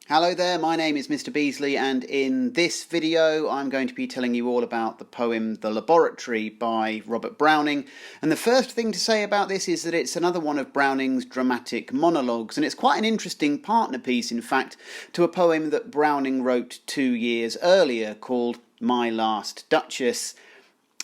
Hello there, my name is Mr. Beasley, and in this video I'm going to be telling you all about the poem The Laboratory by Robert Browning. And the first thing to say about this is that it's another one of Browning's dramatic monologues, and it's quite an interesting partner piece, in fact, to a poem that Browning wrote 2 years earlier called My Last Duchess.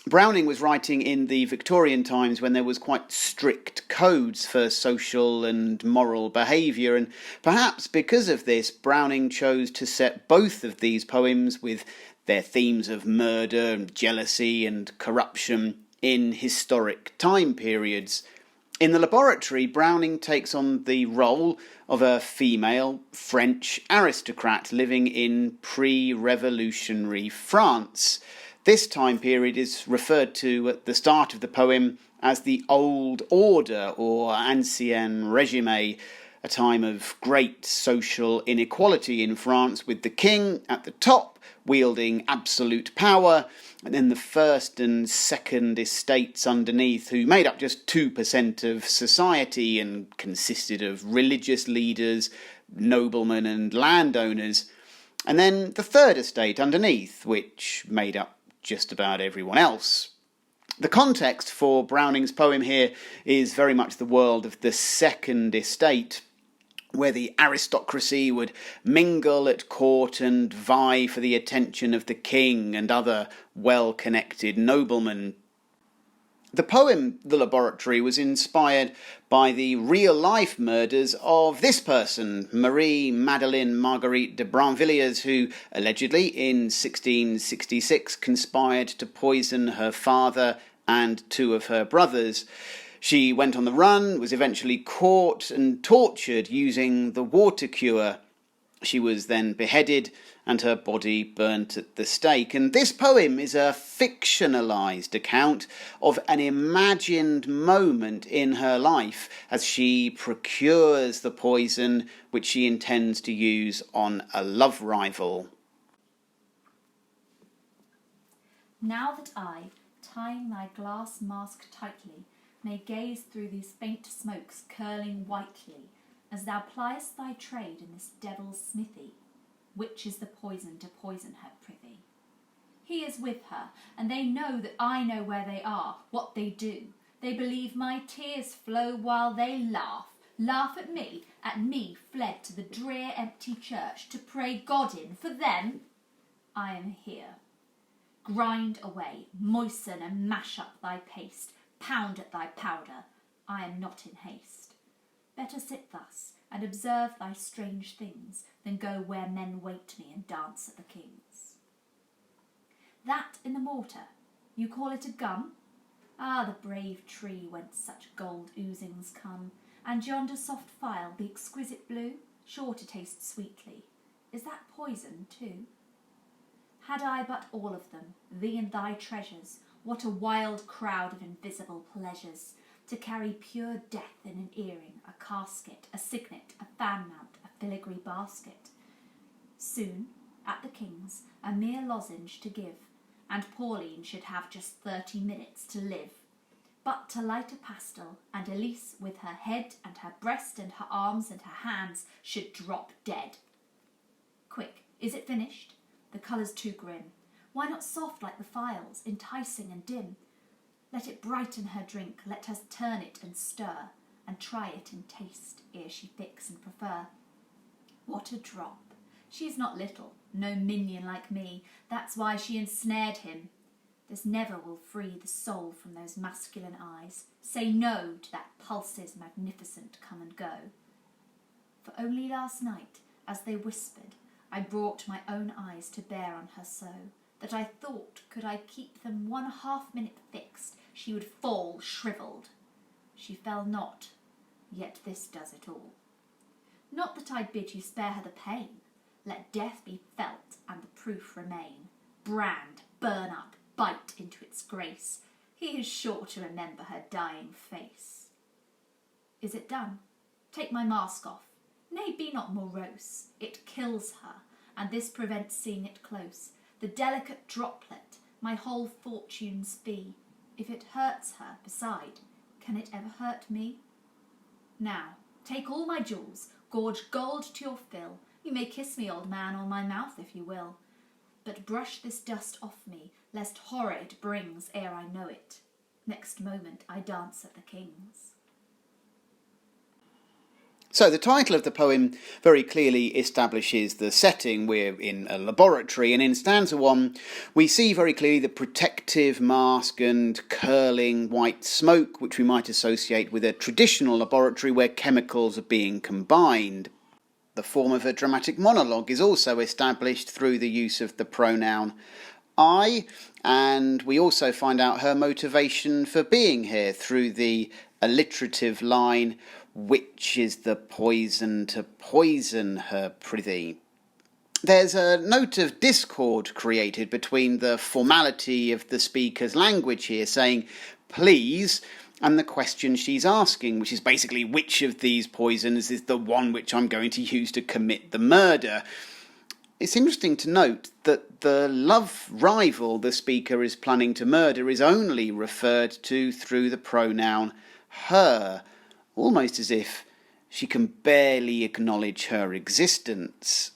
Browning was writing in the Victorian times when there was quite strict codes for social and moral behaviour, and perhaps because of this, Browning chose to set both of these poems with their themes of murder and jealousy and corruption in historic time periods. In The Laboratory, Browning takes on the role of a female French aristocrat living in pre-revolutionary France. This time period is referred to at the start of the poem as the Old Order, or Ancien Régime, a time of great social inequality in France, with the king at the top wielding absolute power, and then the first and second estates underneath, who made up just 2% of society and consisted of religious leaders, noblemen and landowners, and then the third estate underneath, which made up just about everyone else. The context for Browning's poem here is very much the world of the second estate, where the aristocracy would mingle at court and vie for the attention of the king and other well-connected noblemen. The poem The Laboratory was inspired by the real-life murders of this person, Marie Madeleine Marguerite de Brinvilliers, who allegedly in 1666 conspired to poison her father and 2 of her brothers. She went on the run, was eventually caught and tortured using the water cure. She was then beheaded and her body burnt at the stake. And this poem is a fictionalised account of an imagined moment in her life as she procures the poison which she intends to use on a love rival. Now that I, tying thy glass mask tightly, may gaze through these faint smokes curling whitely, as thou pliest thy trade in this devil's smithy, which is the poison to poison her, prithee. He is with her, and they know that I know where they are, what they do. They believe my tears flow while they laugh at me fled to the drear empty church to pray God in for them. I am here. Grind away, moisten and mash up thy paste, pound at thy powder. I am not in haste. Better sit thus, and observe thy strange things, than go where men wait me and dance at the king's. That in the mortar, you call it a gum? Ah, the brave tree whence such gold oozings come, and yonder soft phial, the exquisite blue, sure to taste sweetly. Is that poison too? Had I but all of them, thee and thy treasures, what a wild crowd of invisible pleasures, to carry pure death in an earring, a casket, a signet, a fan mount, a filigree basket. Soon, at the king's, a mere lozenge to give, and Pauline should have just 30 minutes to live. But to light a pastel, and Elise with her head and her breast and her arms and her hands should drop dead. Quick, is it finished? The colour's too grim. Why not soft like the phials, enticing and dim? Let it brighten her drink, let us turn it and stir, and try it in taste, ere she fix and prefer. What a drop! She is not little, no minion like me, that's why she ensnared him. This never will free the soul from those masculine eyes. Say no to that pulse's magnificent come and go. For only last night, as they whispered, I brought my own eyes to bear on her so, that I thought, could I keep them 1/2 minute fixed, she would fall shrivelled. She fell not, yet this does it all. Not that I bid you spare her the pain. Let death be felt and the proof remain. Brand, burn up, bite into its grace. He is sure to remember her dying face. Is it done? Take my mask off. Nay, be not morose. It kills her, and this prevents seeing it close. The delicate droplet, my whole fortune's fee. If it hurts her, beside, can it ever hurt me? Now, take all my jewels, gorge gold to your fill. You may kiss me, old man, on my mouth if you will, but brush this dust off me, lest horror it brings ere I know it. Next moment I dance at the king's. So the title of the poem very clearly establishes the setting. We're in a laboratory, and in stanza 1 we see very clearly the protective mask and curling white smoke which we might associate with a traditional laboratory where chemicals are being combined. The form of a dramatic monologue is also established through the use of the pronoun I, and we also find out her motivation for being here through the alliterative line, "Which is the poison to poison her prithee?" There's a note of discord created between the formality of the speaker's language here, saying please, and the question she's asking, which is basically which of these poisons is the one which I'm going to use to commit the murder. It's interesting to note that the love rival the speaker is planning to murder is only referred to through the pronoun her, almost as if she can barely acknowledge her existence.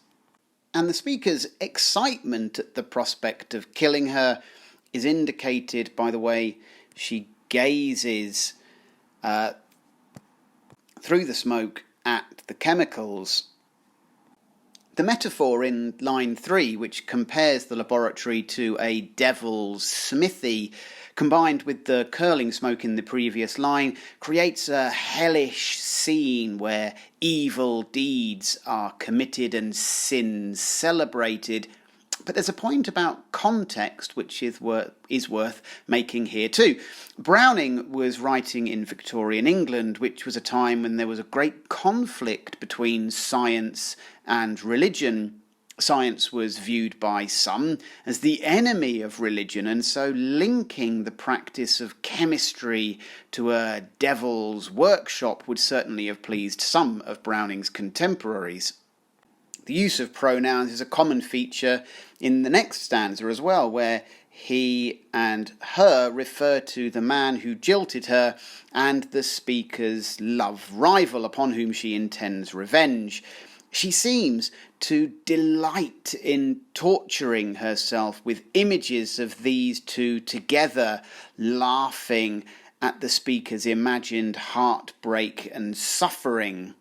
And the speaker's excitement at the prospect of killing her is indicated by the way she gazes through the smoke at the chemicals. The metaphor in line 3, which compares the laboratory to a devil's smithy, combined with the curling smoke in the previous line, creates a hellish scene where evil deeds are committed and sins celebrated. But there's a point about context which is worth making here too. Browning was writing in Victorian England, which was a time when there was a great conflict between science and religion. Science was viewed by some as the enemy of religion, and so linking the practice of chemistry to a devil's workshop would certainly have pleased some of Browning's contemporaries. The use of pronouns is a common feature in the next stanza as well, where he and her refer to the man who jilted her and the speaker's love rival upon whom she intends revenge. She seems to delight in torturing herself with images of these two together, laughing at the speaker's imagined heartbreak and suffering.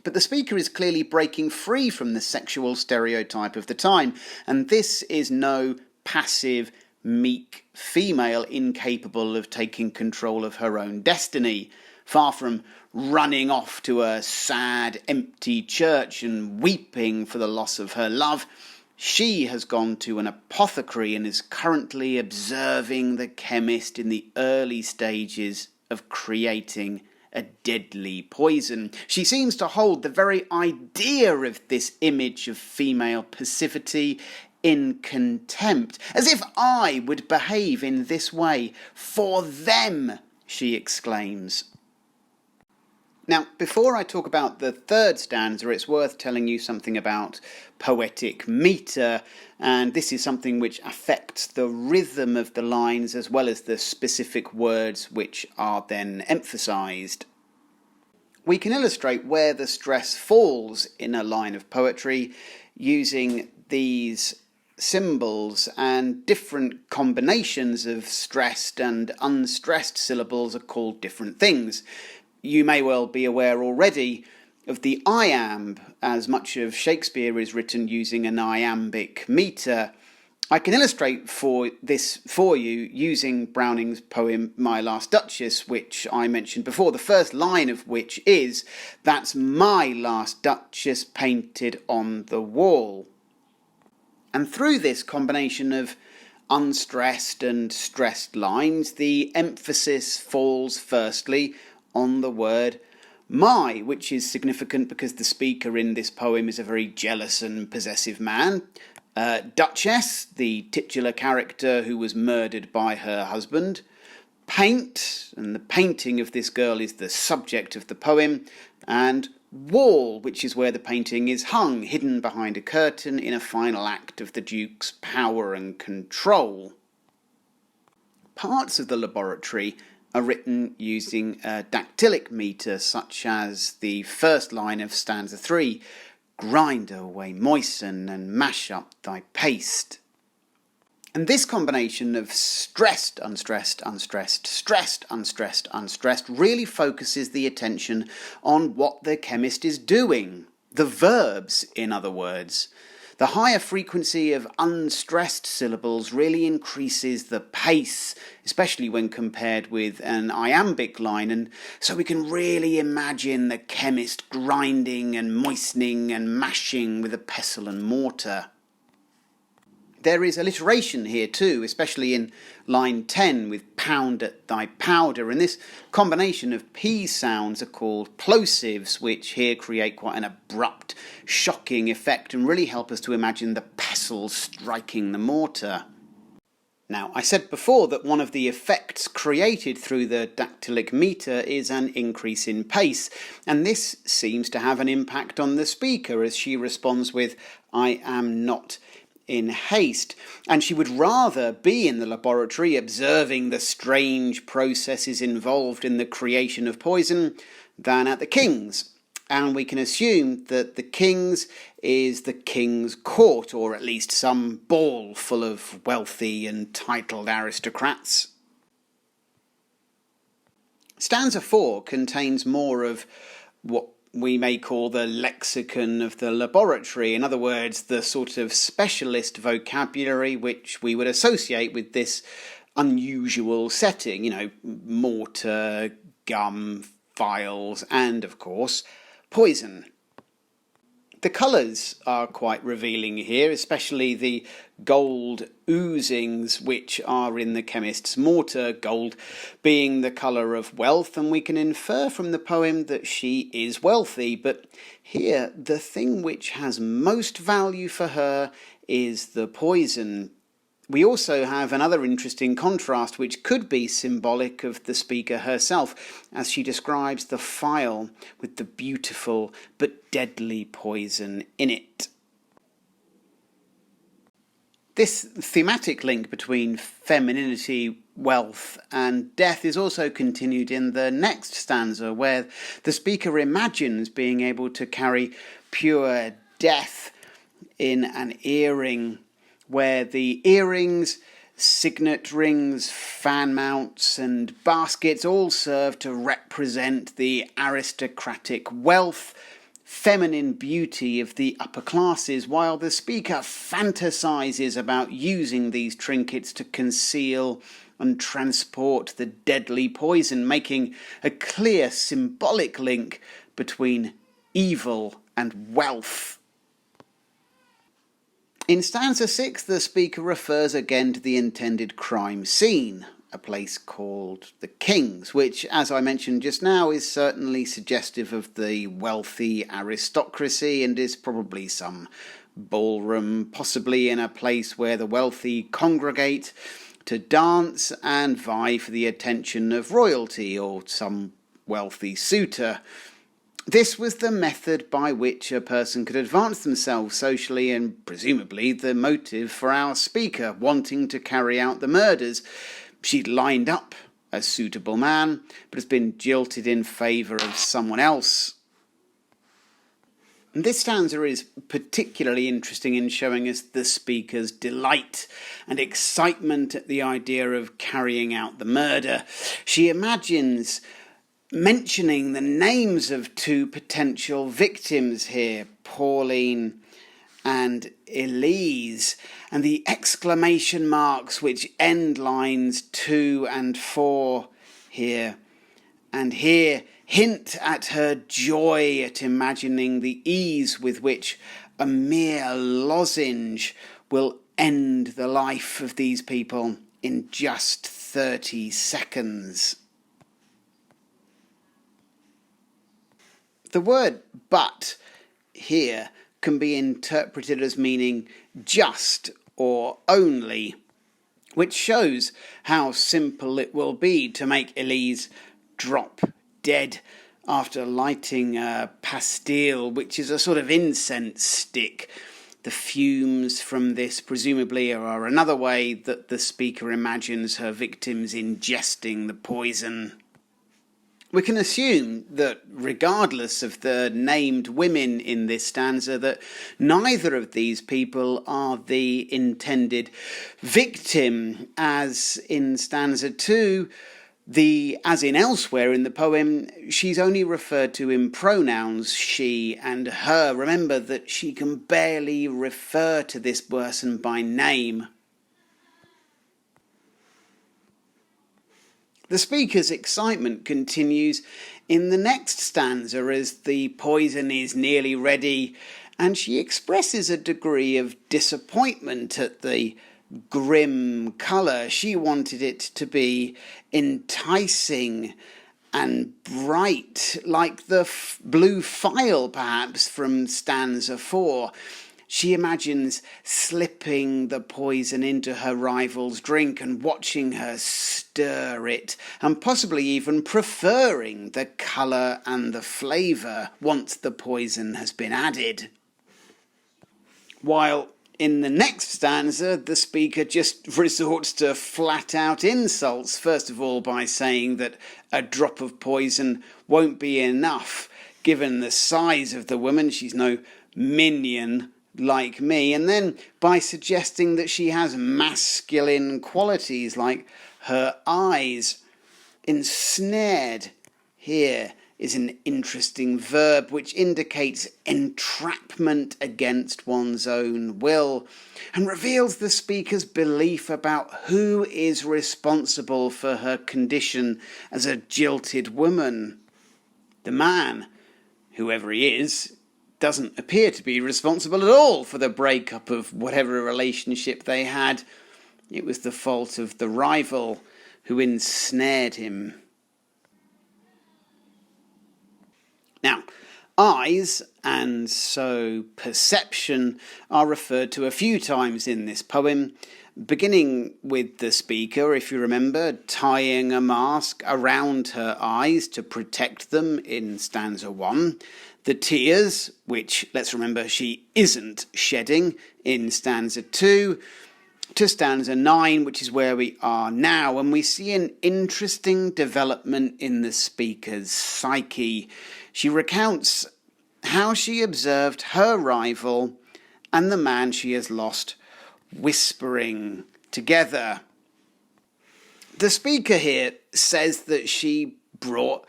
But the speaker is clearly breaking free from the sexual stereotype of the time, and this is no passive, meek female incapable of taking control of her own destiny. Far from running off to a sad, empty church and weeping for the loss of her love, she has gone to an apothecary and is currently observing the chemist in the early stages of creating a deadly poison. She seems to hold the very idea of this image of female passivity in contempt, as if I would behave in this way for them, she exclaims. Now, before I talk about the third stanza, it's worth telling you something about poetic metre, and this is something which affects the rhythm of the lines as well as the specific words which are then emphasised. We can illustrate where the stress falls in a line of poetry using these symbols, and different combinations of stressed and unstressed syllables are called different things. You may well be aware already of the iamb, as much of Shakespeare is written using an iambic metre. I can illustrate this for you using Browning's poem My Last Duchess, which I mentioned before, the first line of which is, "That's my last Duchess painted on the wall." And through this combination of unstressed and stressed lines, the emphasis falls firstly on the word my, which is significant because the speaker in this poem is a very jealous and possessive man. Duchess, the titular character who was murdered by her husband. Paint, and the painting of this girl is the subject of the poem. And wall, which is where the painting is hung, hidden behind a curtain in a final act of the Duke's power and control. Parts of the laboratory are written using a dactylic metre, such as the first line of stanza 3, grind away, moisten and mash up thy paste. And this combination of stressed, unstressed, unstressed, stressed, unstressed, unstressed really focuses the attention on what the chemist is doing. The verbs, in other words. The higher frequency of unstressed syllables really increases the pace, especially when compared with an iambic line, and so we can really imagine the chemist grinding and moistening and mashing with a pestle and mortar. There is alliteration here too, especially in line 10 with pound at thy powder, and this combination of P sounds are called plosives, which here create quite an abrupt, shocking effect and really help us to imagine the pestle striking the mortar. Now, I said before that one of the effects created through the dactylic meter is an increase in pace, and this seems to have an impact on the speaker as she responds with, "I am not in haste," and she would rather be in the laboratory observing the strange processes involved in the creation of poison than at the King's. And we can assume that the King's is the King's court, or at least some ball full of wealthy and titled aristocrats. Stanza 4 contains more of what we may call the lexicon of the laboratory. In other words, the sort of specialist vocabulary which we would associate with this unusual setting, mortar, gum, vials, and, of course, poison. The colours are quite revealing here, especially the gold oozings which are in the chemist's mortar, gold being the colour of wealth, and we can infer from the poem that she is wealthy. But here, the thing which has most value for her is the poison. We also have another interesting contrast which could be symbolic of the speaker herself, as she describes the phial with the beautiful but deadly poison in it. This thematic link between femininity, wealth and death is also continued in the next stanza, where the speaker imagines being able to carry pure death in an earring, where the earrings, signet rings, fan mounts and baskets all serve to represent the aristocratic wealth, feminine beauty of the upper classes, while the speaker fantasises about using these trinkets to conceal and transport the deadly poison, making a clear symbolic link between evil and wealth. In stanza 6, the speaker refers again to the intended crime scene, a place called the King's, which, as I mentioned just now, is certainly suggestive of the wealthy aristocracy and is probably some ballroom, possibly in a place where the wealthy congregate to dance and vie for the attention of royalty or some wealthy suitor. This was the method by which a person could advance themselves socially, and presumably the motive for our speaker wanting to carry out the murders. She'd lined up a suitable man, but has been jilted in favour of someone else. And this stanza is particularly interesting in showing us the speaker's delight and excitement at the idea of carrying out the murder. She imagines mentioning the names of two potential victims here, Pauline and Elise, and the exclamation marks which end lines 2 and 4 here. And here hint at her joy at imagining the ease with which a mere lozenge will end the life of these people in just 30 seconds. The word but here can be interpreted as meaning just or only, which shows how simple it will be to make Elise drop dead after lighting a pastille, which is a sort of incense stick. The fumes from this presumably are another way that the speaker imagines her victims ingesting the poison. We can assume that regardless of the named women in this stanza, that neither of these people are the intended victim, as in stanza 2, as in elsewhere in the poem, she's only referred to in pronouns she and her. Remember that she can barely refer to this person by name. The speaker's excitement continues in the next stanza as the poison is nearly ready, and she expresses a degree of disappointment at the grim colour. She wanted it to be enticing and bright, like the blue phial perhaps from stanza 4. She imagines slipping the poison into her rival's drink and watching her stir it, and possibly even preferring the colour and the flavour once the poison has been added. While in the next stanza, the speaker just resorts to flat-out insults, first of all by saying that a drop of poison won't be enough, given the size of the woman. She's no minion like me, and then by suggesting that she has masculine qualities like her eyes. Ensnared here is an interesting verb which indicates entrapment against one's own will and reveals the speaker's belief about who is responsible for her condition as a jilted woman. The man, whoever he is, doesn't appear to be responsible at all for the breakup of whatever relationship they had. It was the fault of the rival who ensnared him. Now, eyes, and so perception, are referred to a few times in this poem, beginning with the speaker, if you remember, tying a mask around her eyes to protect them in stanza 1. The tears, which, let's remember, she isn't shedding in stanza 2, to stanza 9, which is where we are now, and we see an interesting development in the speaker's psyche. She recounts how she observed her rival and the man she has lost whispering together. The speaker here says that she brought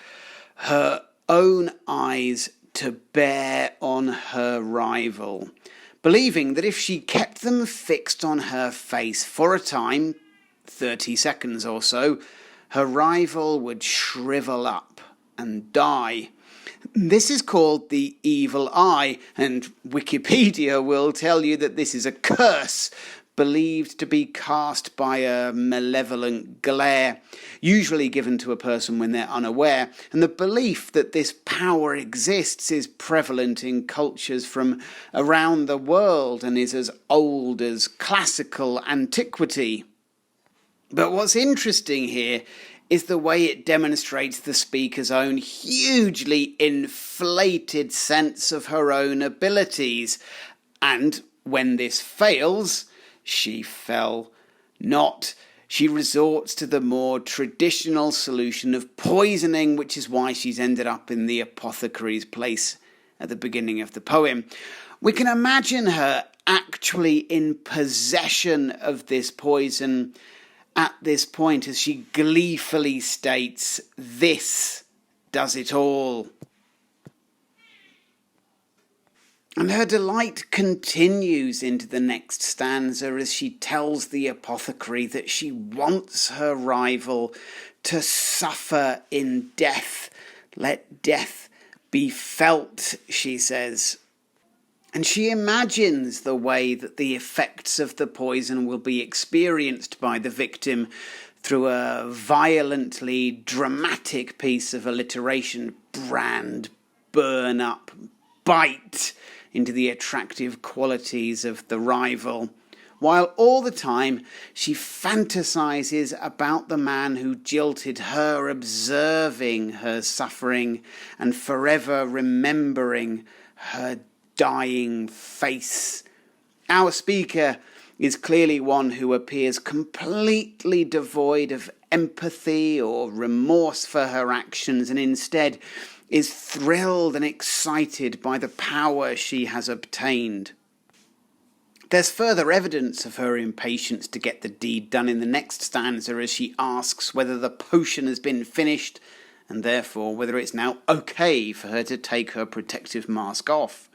her own eyes to bear on her rival, believing that if she kept them fixed on her face for a time, 30 seconds or so, her rival would shrivel up and die. This is called the evil eye, and Wikipedia will tell you that this is a curse believed to be cast by a malevolent glare, usually given to a person when they're unaware, and the belief that this power exists is prevalent in cultures from around the world and is as old as classical antiquity. But what's interesting here is the way it demonstrates the speaker's own hugely inflated sense of her own abilities, and when this fails, she fell not. She resorts to the more traditional solution of poisoning, which is why she's ended up in the apothecary's place at the beginning of the poem. We can imagine her actually in possession of this poison at this point as she gleefully states, "This does it all." And her delight continues into the next stanza as she tells the apothecary that she wants her rival to suffer in death. "Let death be felt," she says. And she imagines the way that the effects of the poison will be experienced by the victim through a violently dramatic piece of alliteration: brand, burn up, bite into the attractive qualities of the rival, while all the time she fantasizes about the man who jilted her, observing her suffering and forever remembering her dying face. Our speaker is clearly one who appears completely devoid of empathy or remorse for her actions, and instead is thrilled and excited by the power she has obtained. There's further evidence of her impatience to get the deed done in the next stanza, as she asks whether the potion has been finished, and therefore whether it's now okay for her to take her protective mask off.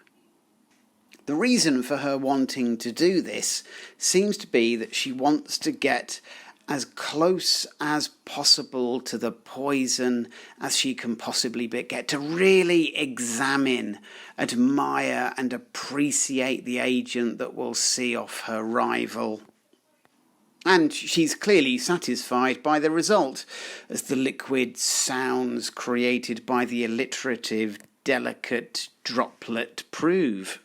The reason for her wanting to do this seems to be that she wants to get as close as possible to the poison as she can possibly get, to really examine, admire and appreciate the agent that will see off her rival. And she's clearly satisfied by the result, as the liquid sounds created by the alliterative, delicate droplet prove.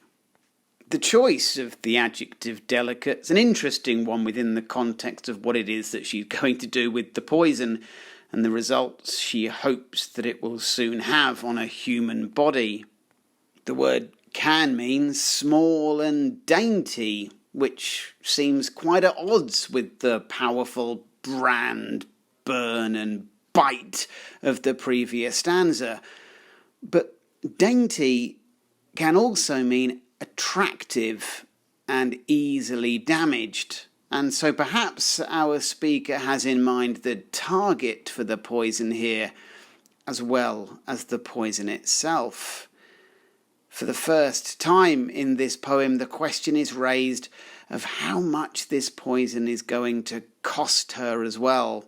The choice of the adjective delicate is an interesting one within the context of what it is that she's going to do with the poison and the results she hopes that it will soon have on a human body. The word can mean small and dainty, which seems quite at odds with the powerful brand, burn and bite of the previous stanza. But dainty can also mean attractive and easily damaged, and so perhaps our speaker has in mind the target for the poison here as well as the poison itself. For the first time in this poem, the question is raised of how much this poison is going to cost her as well,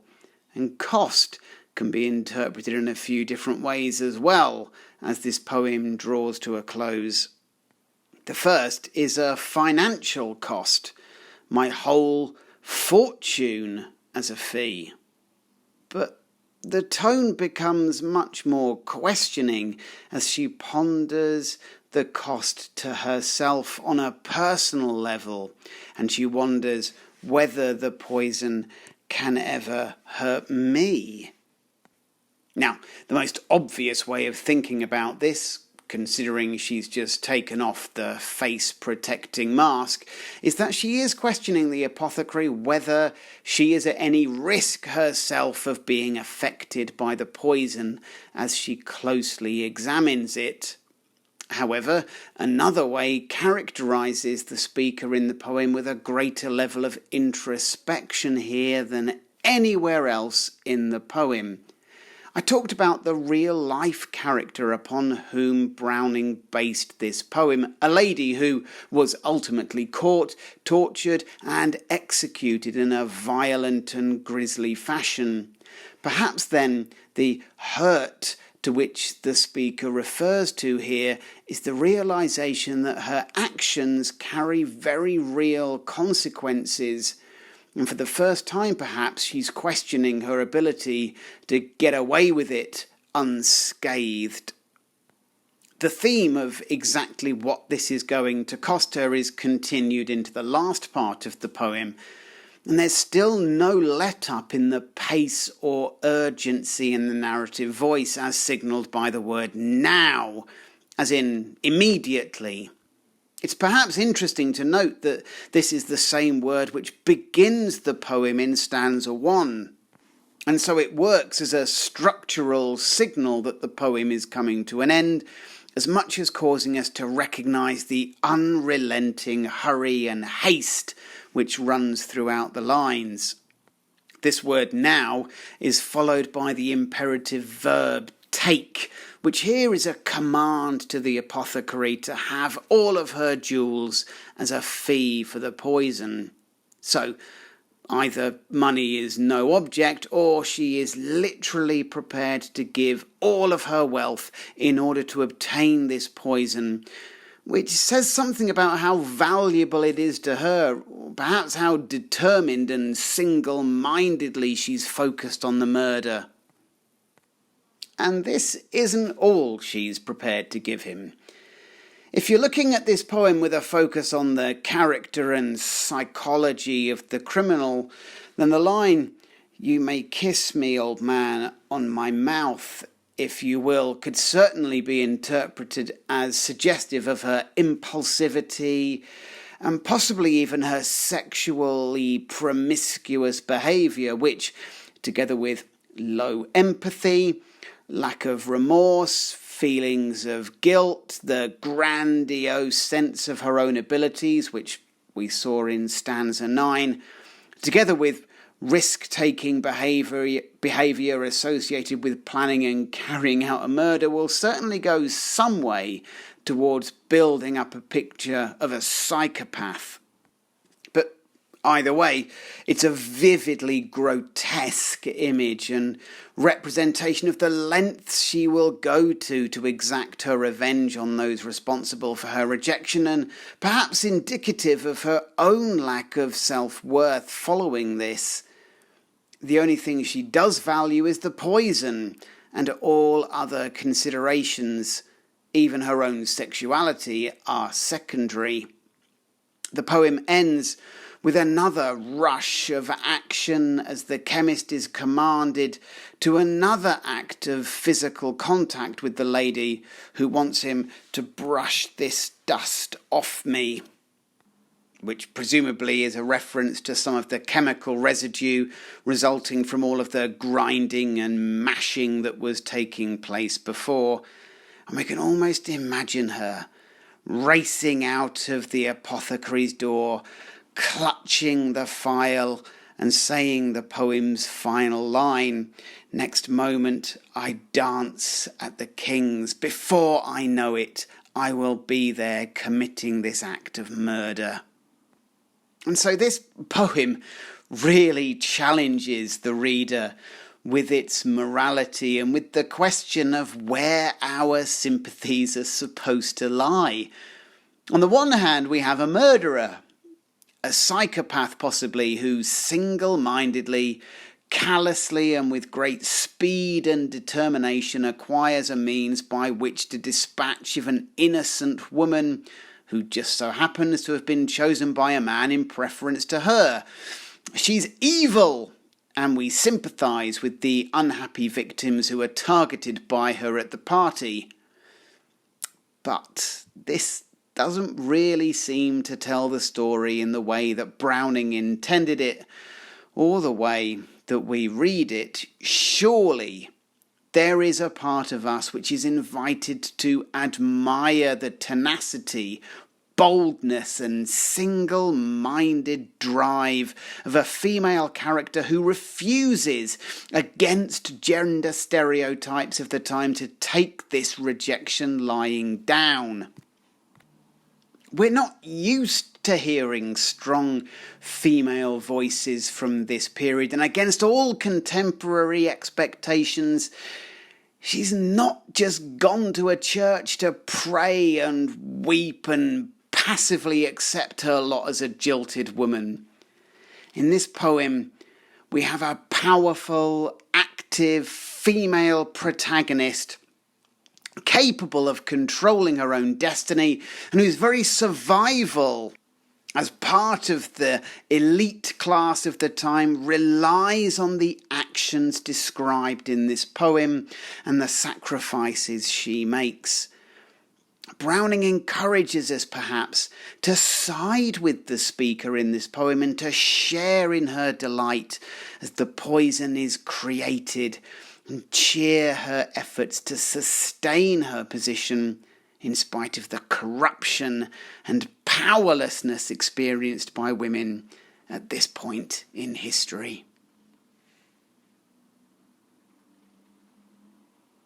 and cost can be interpreted in a few different ways as well as this poem draws to a close. The first is a financial cost, my whole fortune as a fee. But the tone becomes much more questioning as she ponders the cost to herself on a personal level, and she wonders whether the poison can ever hurt me. Now, the most obvious way of thinking about this, considering she's just taken off the face-protecting mask, is that she is questioning the apothecary whether she is at any risk herself of being affected by the poison as she closely examines it. However, another way characterises the speaker in the poem with a greater level of introspection here than anywhere else in the poem. I talked about the real-life character upon whom Browning based this poem, a lady who was ultimately caught, tortured and executed in a violent and grisly fashion. Perhaps then the hurt to which the speaker refers to here is the realisation that her actions carry very real consequences. And for the first time, perhaps, she's questioning her ability to get away with it unscathed. The theme of exactly what this is going to cost her is continued into the last part of the poem, and there's still no let-up in the pace or urgency in the narrative voice as signalled by the word now, as in immediately. It's perhaps interesting to note that this is the same word which begins the poem in stanza 1, and so it works as a structural signal that the poem is coming to an end, as much as causing us to recognise the unrelenting hurry and haste which runs throughout the lines. This word now is followed by the imperative verb take, which here is a command to the apothecary to have all of her jewels as a fee for the poison. So either money is no object, or she is literally prepared to give all of her wealth in order to obtain this poison, which says something about how valuable it is to her, or perhaps how determined and single-mindedly she's focused on the murder. And this isn't all she's prepared to give him. If you're looking at this poem with a focus on the character and psychology of the criminal, then the line, "You may kiss me, old man, on my mouth, if you will," could certainly be interpreted as suggestive of her impulsivity and possibly even her sexually promiscuous behaviour, which, together with low empathy, lack of remorse, feelings of guilt, the grandiose sense of her own abilities, which we saw in stanza 9, together with risk-taking behaviour associated with planning and carrying out a murder, will certainly go some way towards building up a picture of a psychopath. But either way, it's a vividly grotesque image and representation of the lengths she will go to exact her revenge on those responsible for her rejection, and perhaps indicative of her own lack of self-worth following this. The only thing she does value is the poison, and all other considerations, even her own sexuality, are secondary. The poem ends with another rush of action as the chemist is commanded to another act of physical contact with the lady, who wants him to brush this dust off me, which presumably is a reference to some of the chemical residue resulting from all of the grinding and mashing that was taking place before. And we can almost imagine her racing out of the apothecary's door, clutching the phial and saying the poem's final line, "Next moment I dance at the king's. Before I know it, I will be there committing this act of murder." And so this poem really challenges the reader with its morality and with the question of where our sympathies are supposed to lie. On the one hand, we have a murderer, a psychopath possibly, who single-mindedly, callously and with great speed and determination acquires a means by which to dispatch of an innocent woman who just so happens to have been chosen by a man in preference to her. She's evil, and we sympathise with the unhappy victims who are targeted by her at the party. But this doesn't really seem to tell the story in the way that Browning intended it, or the way that we read it. Surely there is a part of us which is invited to admire the tenacity, boldness and single-minded drive of a female character who refuses, against gender stereotypes of the time, to take this rejection lying down. We're not used to hearing strong female voices from this period, and against all contemporary expectations, she's not just gone to a church to pray and weep and passively accept her lot as a jilted woman. In this poem, we have a powerful, active female protagonist capable of controlling her own destiny and whose very survival as part of the elite class of the time relies on the actions described in this poem and the sacrifices she makes. Browning encourages us, perhaps, to side with the speaker in this poem and to share in her delight as the poison is created, and cheer her efforts to sustain her position in spite of the corruption and powerlessness experienced by women at this point in history.